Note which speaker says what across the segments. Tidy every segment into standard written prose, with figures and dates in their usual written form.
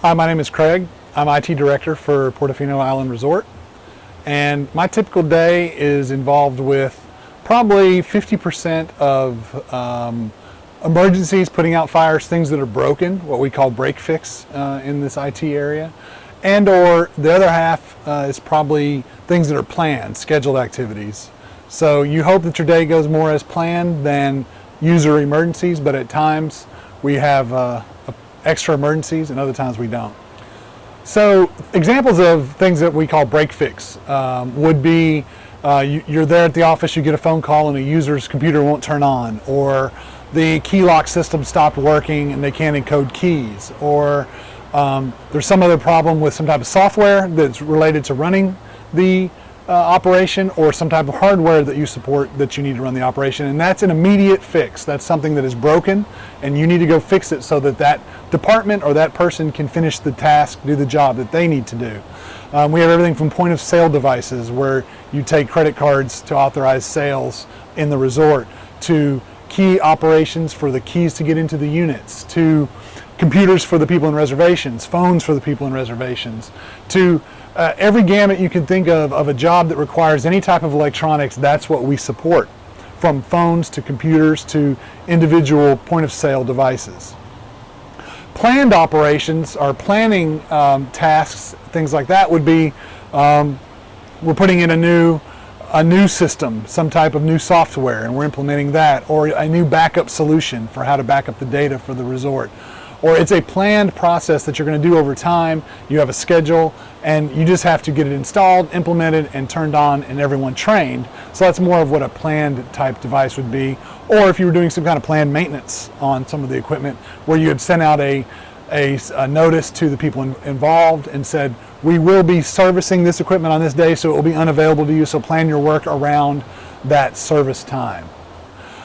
Speaker 1: Hi, my name is Craig. I'm IT Director for Portofino Island Resort. And my typical day is involved with probably 50% of emergencies, putting out fires, things that are broken, what we call break fix in this IT area. And or the other half is probably things that are planned, scheduled activities. So you hope that your day goes more as planned than user emergencies, but at times we have extra emergencies and other times we don't. So examples of things that we call break fix would be you're there at the office, you get a phone call and a user's computer won't turn on, or the key lock system stopped working and they can't encode keys, or there's some other problem with some type of software that's related to running the operation, or some type of hardware that you support that you need to run the operation, and that's an immediate fix. That's something that is broken and you need to go fix it so that that department or that person can finish the task, do the job that they need to do. We have everything from point of sale devices where you take credit cards to authorize sales in the resort, to key operations for the keys to get into the units, to computers for the people in reservations, phones for the people in reservations, to every gamut you can think of a job that requires any type of electronics. That's what we support, from phones to computers to individual point of sale devices. Planned operations or planning tasks, things like that would be we're putting in a new system, some type of new software, and we're implementing that, or a new backup solution for how to back up the data for the resort. Or it's a planned process that you're going to do over time. You have a schedule and you just have to get it installed, implemented, and turned on, and everyone trained. So that's more of what a planned type device would be. Or if you were doing some kind of planned maintenance on some of the equipment, where you had sent out a notice to the people involved and said, we will be servicing this equipment on this day, so it will be unavailable to you, so plan your work around that service time.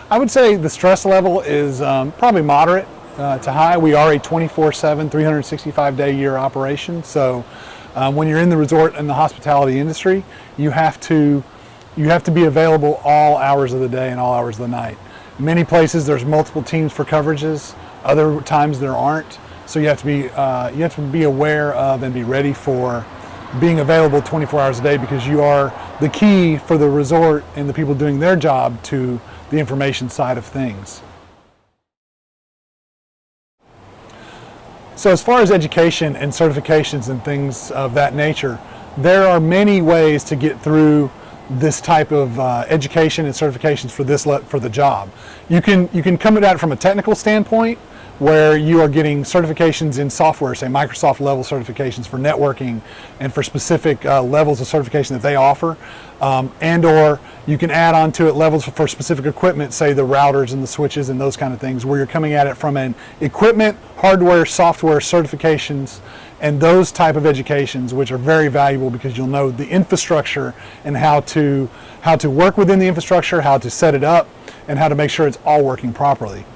Speaker 1: I would say the stress level is probably moderate to high. We are a 24/7, 365-day-a-year operation, so when you're in the resort and the hospitality industry, you have to be available all hours of the day and all hours of the night. In many places there's multiple teams for coverages, other times there aren't, so you have to be aware of and be ready for being available 24 hours a day, because you are the key for the resort and the people doing their job to the information side of things. So as far as education and certifications and things of that nature, there are many ways to get through this type of education and certifications for the job. You can come at it from a technical standpoint, where you are getting certifications in software, say Microsoft level certifications for networking and for specific levels of certification that they offer, and or you can add on to it levels for specific equipment, say the routers and the switches and those kind of things, where you're coming at it from an equipment, hardware, software certifications, and those type of educations, which are very valuable because you'll know the infrastructure and how to work within the infrastructure, how to set it up, and how to make sure it's all working properly.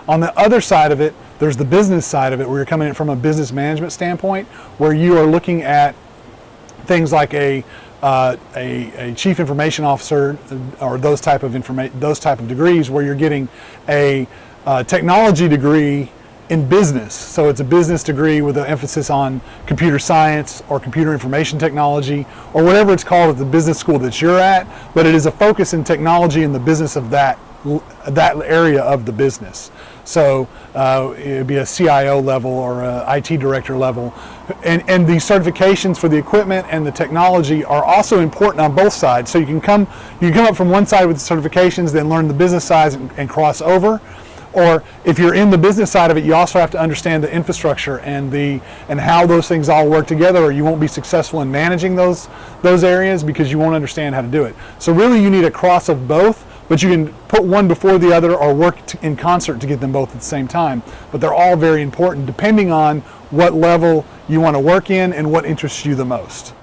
Speaker 1: On the other side of it, there's the business side of it, where you're coming in from a business management standpoint, where you are looking at things like a chief information officer, or those type of degrees, where you're getting a technology degree in business. So it's a business degree with an emphasis on computer science or computer information technology, or whatever it's called at the business school that you're at, but it is a focus in technology in the business of that area of the business. So it would be a CIO level or a IT director level. And the certifications for the equipment and the technology are also important on both sides. So you can come up from one side with the certifications, then learn the business side and cross over. Or if you're in the business side of it, you also have to understand the infrastructure and how those things all work together, or you won't be successful in managing those areas, because you won't understand how to do it. So really you need a cross of both, but you can put one before the other or work in concert to get them both at the same time. But they're all very important depending on what level you want to work in and what interests you the most.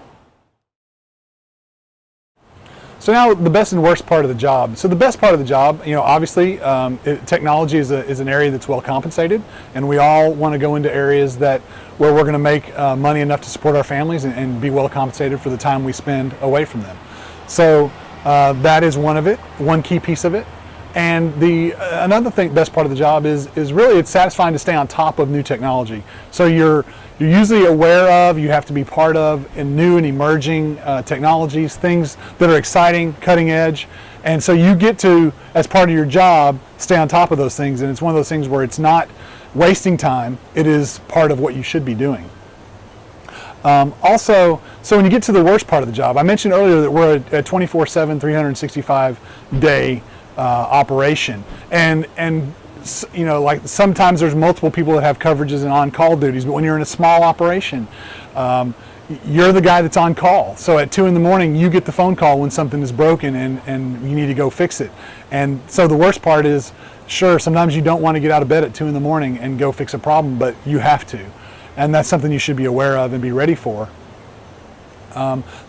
Speaker 1: So now the best and worst part of the job. So the best part of the job, obviously technology is an area that's well compensated, and we all want to go into areas where we're going to make money enough to support our families and be well compensated for the time we spend away from them. So that is one key piece of it. And another thing, best part of the job is really it's satisfying to stay on top of new technology. So you're usually aware of, you have to be part of in new and emerging technologies, things that are exciting, cutting edge. And so you get to, as part of your job, stay on top of those things. And it's one of those things where it's not wasting time, it is part of what you should be doing. Also, so when you get to the worst part of the job, I mentioned earlier that we're a 24/7, 365 day operation, and you know, like sometimes there's multiple people that have coverages and on-call duties, but when you're in a small operation, you're the guy that's on call. So at 2 in the morning, you get the phone call when something is broken and you need to go fix it. And so the worst part is, sure, sometimes you don't want to get out of bed at 2 in the morning and go fix a problem, but you have to. And that's something you should be aware of and be ready for.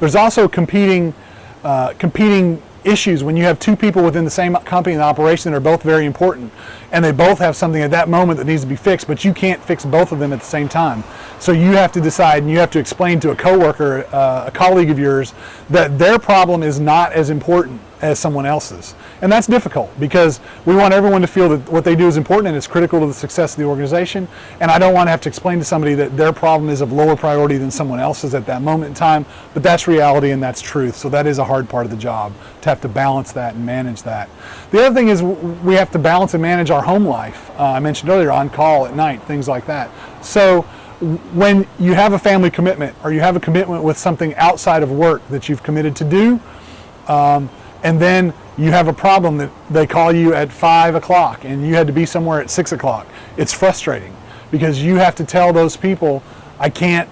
Speaker 1: There's also competing issues when you have two people within the same company and operation that are both very important, and they both have something at that moment that needs to be fixed, but you can't fix both of them at the same time. So you have to decide, and you have to explain to a coworker, a colleague of yours, that their problem is not as important as someone else's. And that's difficult because we want everyone to feel that what they do is important and it's critical to the success of the organization. And I don't want to have to explain to somebody that their problem is of lower priority than someone else's at that moment in time, but that's reality and that's truth. So that is a hard part of the job, to have to balance that and manage that. The other thing is we have to balance and manage our home life. I mentioned earlier, on call at night, things like that. So when you have a family commitment or you have a commitment with something outside of work that you've committed to do, and then you have a problem that they call you at 5 o'clock and you had to be somewhere at 6 o'clock. It's frustrating because you have to tell those people, I can't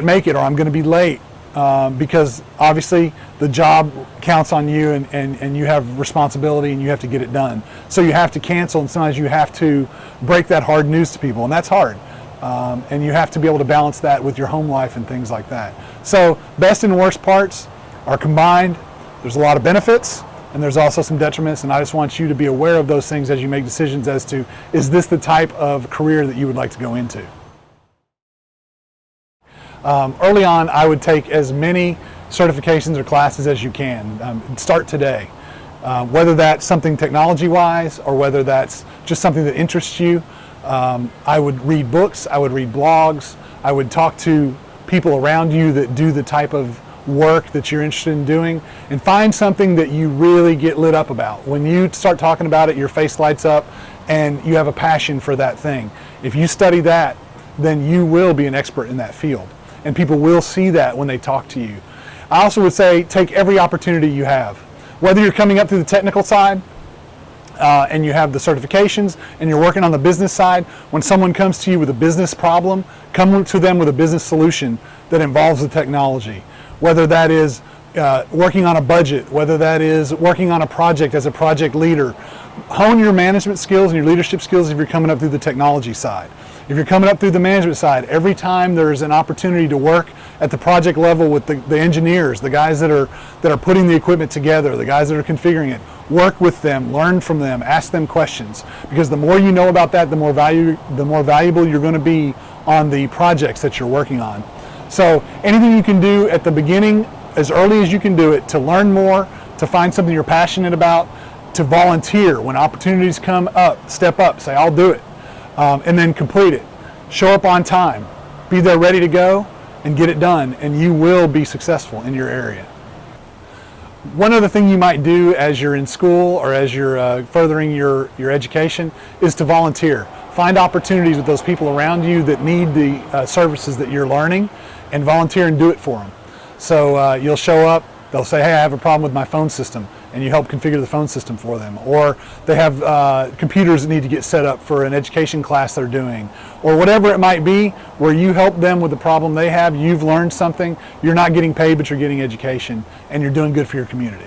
Speaker 1: make it, or I'm going to be late, because obviously the job counts on you and you have responsibility and you have to get it done. So you have to cancel, and sometimes you have to break that hard news to people, and that's hard. And you have to be able to balance that with your home life and things like that. So best and worst parts are combined. There's a lot of benefits and there's also some detriments, and I just want you to be aware of those things as you make decisions as to, is this the type of career that you would like to go into? Early on, I would take as many certifications or classes as you can. Start today. Whether that's something technology-wise or whether that's just something that interests you. I would read books, I would read blogs, I would talk to people around you that do the type of work that you're interested in doing, and find something that you really get lit up about. When you start talking about it, your face lights up and you have a passion for that thing. If you study that, then you will be an expert in that field, and people will see that when they talk to you. I also would say take every opportunity you have. Whether you're coming up through the technical side and you have the certifications and you're working on the business side, when someone comes to you with a business problem, come to them with a business solution that involves the technology. Whether that is working on a budget, whether that is working on a project as a project leader. Hone your management skills and your leadership skills if you're coming up through the technology side. If you're coming up through the management side, every time there's an opportunity to work at the project level with the engineers, the guys that are putting the equipment together, the guys that are configuring it, work with them, learn from them, ask them questions. Because the more you know about that, the more valuable you're going to be on the projects that you're working on. So anything you can do at the beginning, as early as you can do it, to learn more, to find something you're passionate about, to volunteer. When opportunities come up, step up, say, I'll do it, and then complete it. Show up on time, be there ready to go, and get it done, and you will be successful in your area. One other thing you might do as you're in school or as you're furthering your education is to volunteer. Find opportunities with those people around you that need the services that you're learning, and volunteer and do it for them. So you'll show up, they'll say, hey, I have a problem with my phone system, and you help configure the phone system for them. Or they have computers that need to get set up for an education class they're doing. Or whatever it might be, where you help them with the problem they have, you've learned something, you're not getting paid, but you're getting education, and you're doing good for your community.